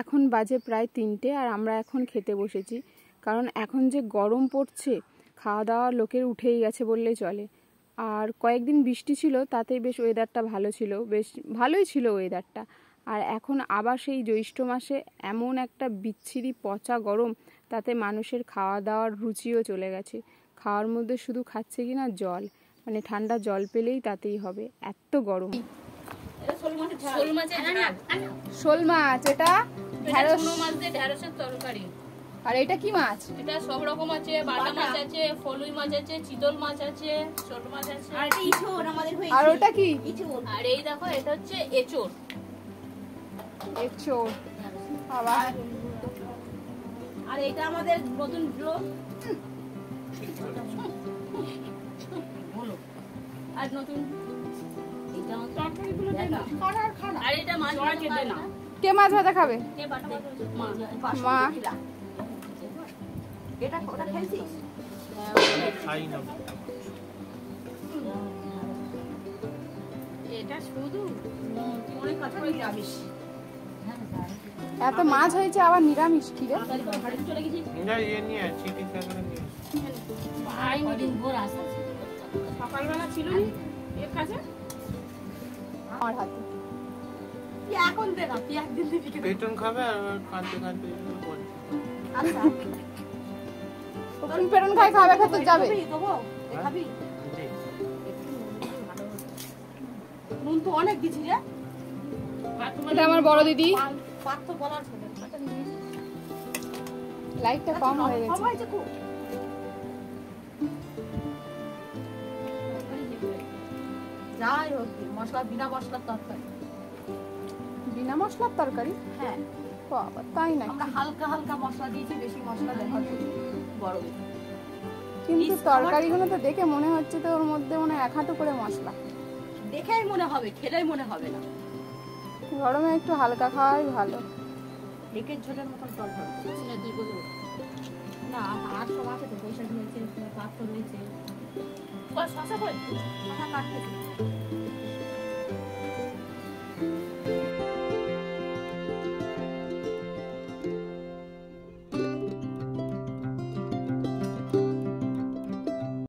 এখন বাজে প্রায় 3টে আর আমরা এখন খেতে বসেছি, কারণ এখন যে গরম পড়ছে খাওয়া দাওয়া লোকের উঠেই গেছে বললেই চলে। আর কয়েকদিন বৃষ্টি ছিল, তাতেই বেশ ওয়েদারটা ভালো ছিল, বেশ ভালোই ছিল ওয়েদারটা। আর এখন আবার সেই জ্যৈষ্ঠ মাসে এমন একটা বিচ্ছিরি পচা গরম, তাতে মানুষের খাওয়া দাওয়ার রুচিও চলে গেছে। খাওয়ার মধ্যে শুধু খাচ্ছে কিনা জল, মানে ঠান্ডা জল পেলেই তাতেই হবে, এত গরম। শোল মাছ, এটা ঢেঁড়সের তরকারি। আর এটা কি মাছ? এটা সব রকম আছে, বাটা মাছ আছে, ফলুই মাছ আছে, চিতল মাছ আছে, ছোট মাছ আছে। আর ওটা কি? আর এই দেখো, এটা হচ্ছে এঁচোড়। এঁচোড় আবার। আর এটা আমাদের নতুন ব্লগ। আর নতুন আর এটা মাছ খেতে না। কে মাছ ভাজা খাবে? মা। এটা কোটা খাইছিস? খাই না। এটা শুধু অনেক কথা বলে যাবিস। এত মাছ হয়েছে আবার নিরামিষ কি রে? চলে গেছি না এই নিয়ে চিকিৎসা করে নিয়ে ভাই দিন ভোর আসছে। সকালবেলা ছিল নি এর কাছে আমার হাতে। কি এখন দেখা কি একদিন দিবি পেটন খাবে আর কাঁদতে কাঁদতে বল। আচ্ছা তুমি পেরন খাই খাবে খেতে যাবে খাবি? নুন তো অনেক দিছি রে। এটা আমার বড় দিদি। পাত তো বলার ছিল। লাইটটা কম হয়ে গেছে। যাই হোক মশলা বিনা মশলার তরকারি। বিনা মশলার তরকারি? হ্যাঁ বাবা তাই না? আমরা হালকা হালকা মশলা দিয়েছি, বেশি মশলা দেওয়া হয়নি। বড় কিন্তু তরকারিগুলো তো দেখে মনে হচ্ছে তো ওর মধ্যে মনে হয় 1 হাঁটু করে মশলা। দেখেই মনে হবে, খেলেই মনে হবে না। গরমে একটু হালকা খাওয়াই ভালো। একের ঝোলের মতন তরকারি না। আর সব আছে তো, বৈশাখ রয়েছে, পাত্র রয়েছে। শশা কই? শশা কাটতে